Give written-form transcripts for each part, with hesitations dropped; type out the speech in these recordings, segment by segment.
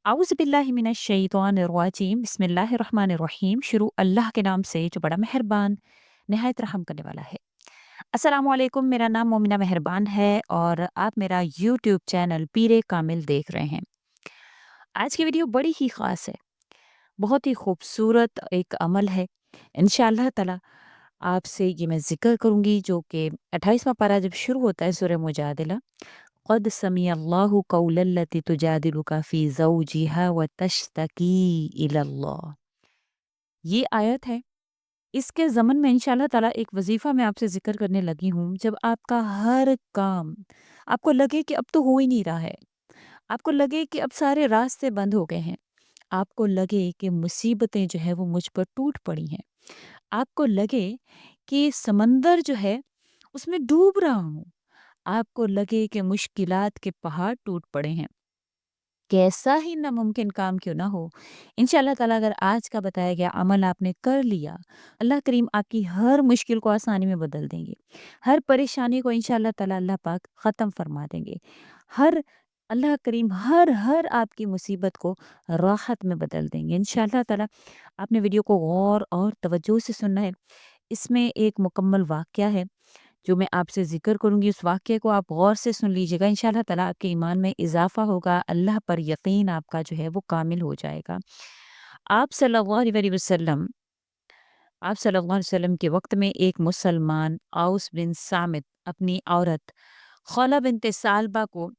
आउज़ बिल्लाहि मिनश शैतानिर्रजीम बिस्मिल्लाहिर्रहमानिर्रहीम। शुरू अल्लाह के नाम से जो बड़ा मेहरबान निहायत रहम करने वाला है। अस्सलामु अलैकुम, मेरा नाम मोमिना मेहरबान है और आप मेरा यूट्यूब चैनल पीरे कामिल देख रहे हैं। आज की वीडियो बड़ी ही ख़ास है, बहुत ही खूबसूरत एक अमल है। इंशाअल्लाह ताला आपसे ये मैं ज़िक्र करूँगी जो कि 28वां पारा जब शुरू होता है सूरह मुजादिला, क़द समिअल्लाहु क़ौलल्लती तुजादिलुका फ़ी ज़ौजिहा व तश्तकी इलल्लाह। ये आयत है। इसके ज़मन में इंशाअल्लाह ताला एक वज़ीफ़ा मैं आपसे ज़िक्र करने लगी हूँ। जब आपका हर काम आपको लगे कि अब तो हो ही नहीं रहा है, आपको लगे कि अब सारे रास्ते बंद हो गए हैं, आपको लगे कि मुसीबतें जो है वो मुझ पर टूट पड़ी हैं, आपको लगे कि समंदर जो है उसमें डूब रहा हूँ, आपको लगे कि मुश्किलात के पहाड़ टूट पड़े हैं, कैसा ही नामुमकिन काम क्यों ना हो, इंशाअल्लाह ताला अगर आज का बताया गया अमल आपने कर लिया, अल्लाह करीम आपकी हर मुश्किल को आसानी में बदल देंगे। हर परेशानी को इंशाअल्लाह ताला अल्लाह पाक ख़त्म फरमा देंगे। हर अल्लाह करीम हर हर आपकी मुसीबत को राहत में बदल देंगे इंशाअल्लाह ताला। आपने वीडियो को गौर और तवज्जो से सुनना है। इसमें एक मुकम्मल वाक़या है जो मैं आपसे ज़िक्र करूँगी। उस वाक़ये को आप गौर से सुन लीजिएगा, इंशाअल्लाह ताला आपके ईमान में इज़ाफ़ा होगा, अल्लाह पर यकीन आपका जो है वो कामिल हो जाएगा। आप सल्लल्लाहु अलैहि वसल्लम आप सल्लल्लाहु अलैहि वसल्लम के वक़्त में एक मुसलमान औस बिन सामित अपनी औरत खौला बिन्त सालबा को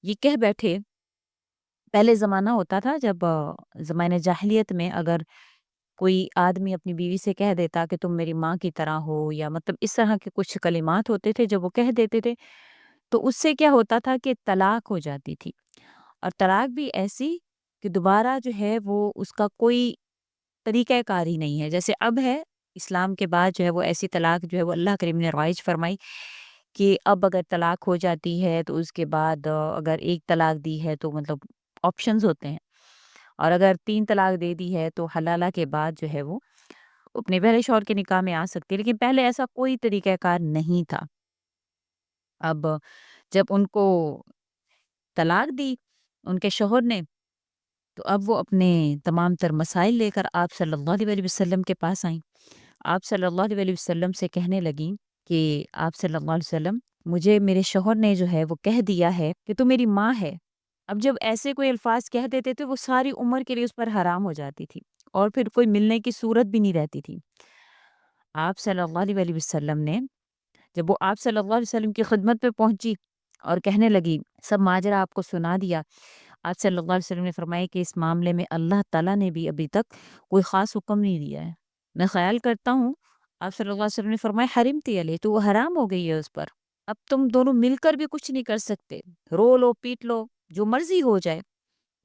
ये कह बैठे। पहले ज़माना होता था जब ज़माने जाहिलियत में अगर कोई आदमी अपनी बीवी से कह देता कि तुम मेरी माँ की तरह हो, या मतलब इस तरह के कुछ कलिमात होते थे जब वो कह देते थे, तो उससे क्या होता था कि तलाक हो जाती थी। और तलाक भी ऐसी कि दोबारा जो है वो उसका कोई तरीक़ाकार ही नहीं है। जैसे अब है, इस्लाम के बाद जो है वो ऐसी तलाक जो है वो अल्लाह करीम ने रवाइज फरमाई कि अब अगर तलाक हो जाती है तो उसके बाद अगर एक तलाक दी है तो मतलब ऑप्शंस होते हैं, और अगर 3 तलाक दे दी है तो हलाला के बाद जो है वो अपने पहले शौहर के निकाह में आ सकती है। लेकिन पहले ऐसा कोई तरीक़ाकार नहीं था। अब जब उनको तलाक दी उनके शौहर ने, तो अब वो अपने तमाम तर मसाइल लेकर आप सल्लल्लाहु अलैहि वसल्लम के पास आईं। आप सल्लल्लाहु अलैहि वसल्लम से कहने लगीं कि आप सल्लल्लाहु अलैहि वसल्लम, मुझे मेरे शौहर ने जो है वो कह दिया है कि तू मेरी माँ है। अब जब ऐसे कोई अल्फाज कह देते थे वो सारी उम्र के लिए उस पर हराम हो जाती थी और फिर कोई मिलने की सूरत भी नहीं रहती थी। आप सल्लल्लाहु अलैहि वसल्लम ने, जब वो आप सल्लल्लाहु अलैहि वसल्लम की खिदमत पे पहुंची और कहने लगी, सब माजरा आपको सुना दिया। आप सल्लल्लाहु अलैहि वसल्लम ने फरमाया कि इस मामले में अल्लाह ताला ने भी अभी तक कोई ख़ास हुक्म नहीं दिया है। मैं ख़्याल करता हूँ, आप सल्लल्लाहु अलैहि वसल्लम ने फरमाया हरिमती अलैह, तो वो हराम हो गई है उस पर। अब तुम दोनों मिलकर भी कुछ नहीं कर सकते। रो लो, पीट लो, जो मर्ज़ी हो जाए,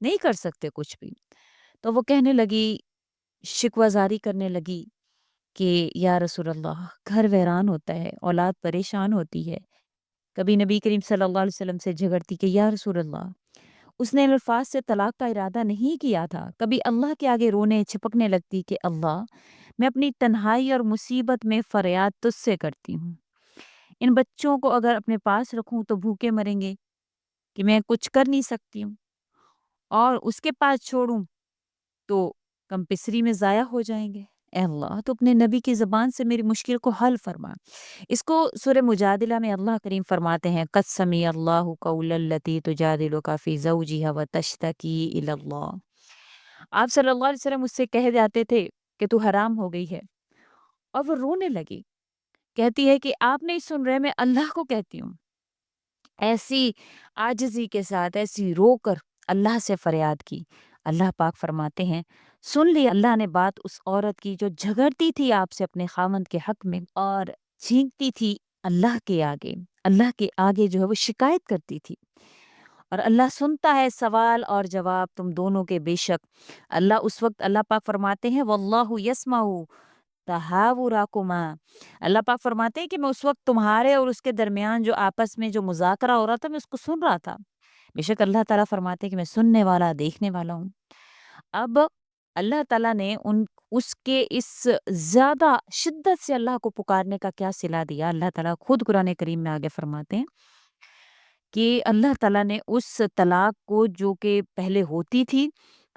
नहीं कर सकते कुछ भी। तो वो कहने लगी, शिकवाज़ारी करने लगी कि या रसूल अल्लाह, घर वैरान होता है, औलाद परेशान होती है। कभी नबी करीम सल्लल्लाहु अलैहि वसल्लम से झगड़ती कि या रसूल अल्लाह, उसने इन अल्फाज से तलाक का इरादा नहीं किया था। कभी अल्लाह के आगे रोने छिपकने लगती कि अल्लाह, मैं अपनी तन्हाई और मुसीबत में फरियाद तुझसे करती हूँ। इन बच्चों को अगर अपने पास रखूं तो भूखे मरेंगे, कि मैं कुछ कर नहीं सकती हूँ, और उसके पास छोड़ूं तो कमपिसरी में ज़ाया हो जाएंगे। ए अल्लाह, तो अपने नबी की ज़बान से मेरी मुश्किल को हल फरमा। इसको सूरह मुजादिला में अल्लाह करीम फरमाते हैं, क़द समी अल्लाहु क़ौलल्लती तुजादिलुका फ़ी ज़ौजिहा व तश्तकी इलल्लाह। आप सल्लल्लाहु अलैहि वसल्लम उससे कह जाते थे कि तू हराम हो गई है, और वो रोने लगी। कहती है कि आप नहीं सुन रहे, मैं अल्लाह को कहती हूँ। ऐसी आजिज़ी के साथ, ऐसी रोकर अल्लाह से फ़रियाद की। अल्लाह पाक फ़रमाते हैं, सुन ली अल्लाह ने बात उस औरत की जो झगड़ती थी आपसे अपने ख़ावंद के हक़ में और छींकती थी अल्लाह के आगे। अल्लाह के आगे जो है वो शिकायत करती थी, और अल्लाह सुनता है सवाल और जवाब तुम दोनों के बेशक। अल्लाह उस वक़्त अल्लाह पाक फ़रमाते हैं, वल्लाहु यस्माउ तहावुराकुमा। अल्लाह पाक फरमाते हैं कि मैं उस वक़्त तुम्हारे और उसके दरमियान जो आपस में जो मुज़ाकरा हो रहा था, मैं उसको सुन रहा था। बेशक अल्लाह ताला फरमाते हैं कि मैं सुनने वाला, देखने वाला हूँ। अब अल्लाह ताला ने उन उसके इस ज़्यादा शिद्दत से अल्लाह को पुकारने का क्या सिला दिया, अल्लाह ताला खुद कुरान करीम में आगे फरमाते हैं کہ اللہ تعالیٰ نے اس طلاق کو جو کہ پہلے ہوتی تھی،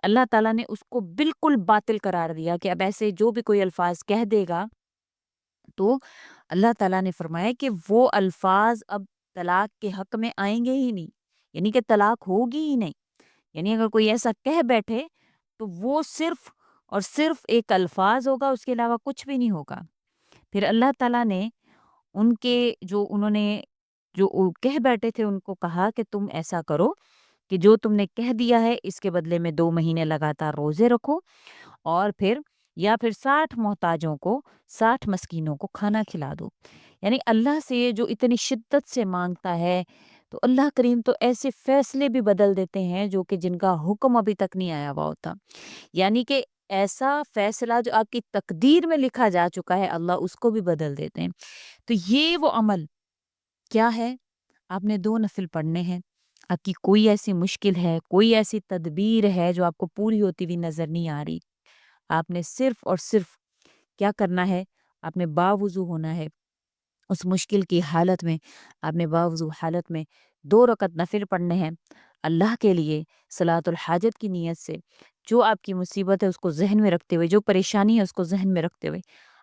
اللہ تعالیٰ نے اس کو بالکل باطل قرار دیا کہ اب ایسے جو بھی کوئی الفاظ کہہ دے گا تو اللہ تعالیٰ نے فرمایا کہ وہ الفاظ اب طلاق کے حق میں آئیں گے ہی نہیں، یعنی کہ طلاق ہوگی ہی نہیں۔ یعنی اگر کوئی ایسا کہہ بیٹھے تو وہ صرف اور صرف ایک الفاظ ہوگا، اس کے علاوہ کچھ بھی نہیں ہوگا۔ پھر اللہ تعالیٰ نے ان کے جو انہوں نے جو کہہ بیٹھے تھے ان کو کہا کہ تم ایسا کرو کہ جو تم نے کہہ دیا ہے اس کے بدلے میں 2 مہینے لگاتار روزے رکھو، اور پھر یا پھر 60 محتاجوں کو 60 مسکینوں کو کھانا کھلا دو۔ یعنی اللہ سے یہ جو اتنی شدت سے مانگتا ہے تو اللہ کریم تو ایسے فیصلے بھی بدل دیتے ہیں جو کہ جن کا حکم ابھی تک نہیں آیا ہوا ہوتا۔ یعنی کہ ایسا فیصلہ جو آپ کی تقدیر میں لکھا جا چکا ہے اللہ اس کو بھی بدل دیتے ہیں۔ تو یہ وہ عمل کیا ہے؟ آپ نے 2 نفل پڑھنے ہیں۔ آپ کی کوئی ایسی مشکل ہے، کوئی ایسی تدبیر ہے جو آپ کو پوری ہوتی ہوئی نظر نہیں آ رہی، آپ نے صرف اور صرف کیا کرنا ہے؟ آپ نے باوضو ہونا ہے۔ اس مشکل کی حالت میں آپ نے باوضو حالت میں 2 رکعت نفل پڑھنے ہیں اللہ کے لیے، صلاۃ الحاجت کی نیت سے۔ جو آپ کی مصیبت ہے اس کو ذہن میں رکھتے ہوئے، جو پریشانی ہے اس کو ذہن میں رکھتے ہوئے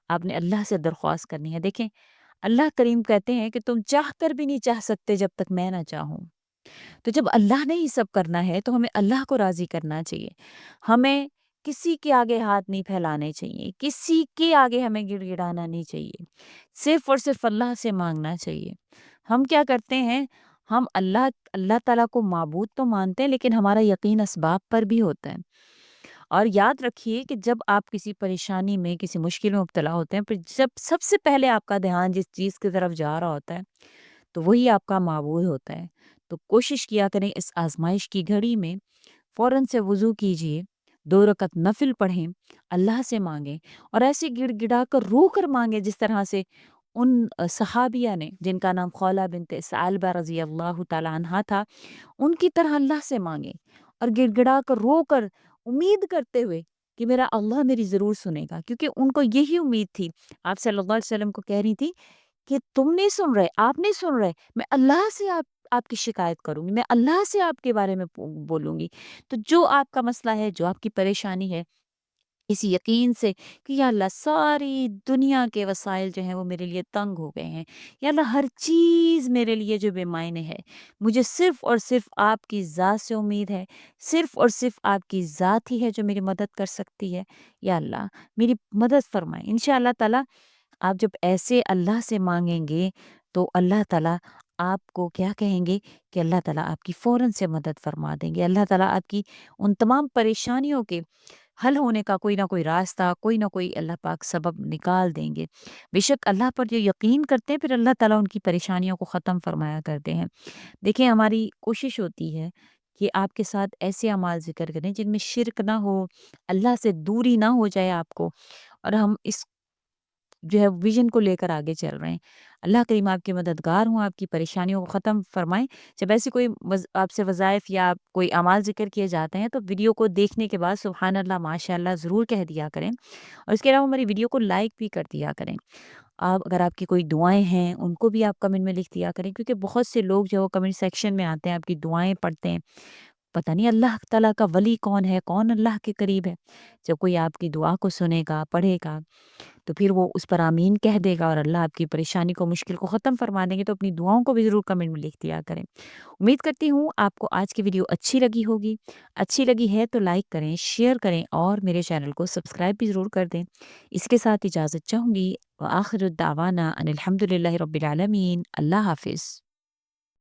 آپ نے اللہ سے درخواست کرنی ہے۔ دیکھیں اللہ کریم کہتے ہیں کہ تم چاہ کر بھی نہیں چاہ سکتے جب تک میں نہ چاہوں۔ تو جب اللہ نے یہ سب کرنا ہے تو ہمیں اللہ کو راضی کرنا چاہیے، ہمیں کسی کے آگے ہاتھ نہیں پھیلانے چاہیے، کسی کے آگے ہمیں گڑ گڑانا نہیں چاہیے، صرف اور صرف اللہ سے مانگنا چاہیے۔ ہم کیا کرتے ہیں؟ ہم اللہ تعالیٰ کو معبود تو مانتے ہیں لیکن ہمارا یقین اسباب پر بھی ہوتا ہے۔ اور یاد رکھیے کہ جب آپ کسی پریشانی میں کسی مشکل میں مبتلا ہوتے ہیں، پھر جب سب سے پہلے آپ کا دھیان جس چیز کی طرف جا رہا ہوتا ہے تو وہی آپ کا معبود ہوتا ہے۔ تو کوشش کیا کریں اس آزمائش کی گھڑی میں فوراً سے وضو کیجئے، 2 رکعت نفل پڑھیں، اللہ سے مانگیں، اور ایسے گڑ گڑا کر رو کر مانگیں جس طرح سے ان صحابیہ نے جن کا نام خولہ بنت ثعلبہ رضی اللہ تعالیٰ عنہا تھا، ان کی طرح اللہ سے مانگیں اور گڑ گڑا کر رو کر امید کرتے ہوئے کہ میرا اللہ میری ضرور سنے گا، کیونکہ ان کو یہی امید تھی۔ آپ صلی اللہ علیہ وسلم کو کہہ رہی تھی کہ تم نہیں سن رہے، آپ نہیں سن رہے، میں اللہ سے آپ کی شکایت کروں گی، میں اللہ سے آپ کے بارے میں بولوں گی۔ تو جو آپ کا مسئلہ ہے، جو آپ کی پریشانی ہے، اس یقین سے کہ یا اللہ ساری دنیا کے وسائل جو ہیں وہ میرے لیے تنگ ہو گئے ہیں، یا اللہ ہر چیز میرے لیے جو بے معنی ہے، مجھے صرف اور صرف آپ کی ذات سے امید ہے، صرف اور صرف آپ کی ذات ہی ہے جو میری مدد کر سکتی ہے، یا اللہ میری مدد فرمائیں۔ انشاءاللہ تعالیٰ آپ جب ایسے اللہ سے مانگیں گے تو اللہ تعالیٰ آپ کو کیا کہیں گے کہ اللہ تعالیٰ آپ کی فوراً سے مدد فرما دیں گے، اللہ تعالیٰ آپ کی ان تمام پریشانیوں کے حل ہونے کا کوئی نہ کوئی راستہ، کوئی نہ کوئی اللہ پاک سبب نکال دیں گے۔ بے شک اللہ پر جو یقین کرتے ہیں پھر اللہ تعالیٰ ان کی پریشانیوں کو ختم فرمایا کرتے ہیں۔ دیکھیں ہماری کوشش ہوتی ہے کہ آپ کے ساتھ ایسے اعمال ذکر کریں جن میں شرک نہ ہو، اللہ سے دوری نہ ہو جائے آپ کو، اور ہم اس جو ہے ویژن کو لے کر آگے چل رہے ہیں۔ اللہ کریم آپ کے مددگار ہوں، آپ کی پریشانیوں کو ختم فرمائیں۔ جب ایسی کوئی آپ سے وظائف یا کوئی اعمال ذکر کیے جاتے ہیں تو ویڈیو کو دیکھنے کے بعد سبحان اللہ ماشاء اللہ ضرور کہہ دیا کریں، اور اس کے علاوہ ہماری ویڈیو کو لائک بھی کر دیا کریں۔ آپ اگر آپ کی کوئی دعائیں ہیں ان کو بھی آپ کمنٹ میں لکھ دیا کریں، کیونکہ بہت سے لوگ جو ہے وہ کمنٹ سیکشن میں آتے ہیں، آپ کی دعائیں پڑھتے ہیں، پتہ نہیں اللہ تعالیٰ کا ولی کون ہے، کون اللہ کے قریب ہے۔ جب کوئی آپ کی دعا کو سنے گا، پڑھے گا، تو پھر وہ اس پر آمین کہہ دے گا اور اللہ آپ کی پریشانی کو، مشکل کو ختم فرما دیں گے۔ تو اپنی دعاؤں کو بھی ضرور کمنٹ میں لکھ دیا کریں۔ امید کرتی ہوں آپ کو آج کی ویڈیو اچھی لگی ہوگی۔ اچھی لگی ہے تو لائک کریں، شیئر کریں اور میرے چینل کو سبسکرائب بھی ضرور کر دیں۔ اس کے ساتھ اجازت چاہوں گی، وآخر الدعوانا ان الحمد للہ رب العالمین۔ اللہ حافظ۔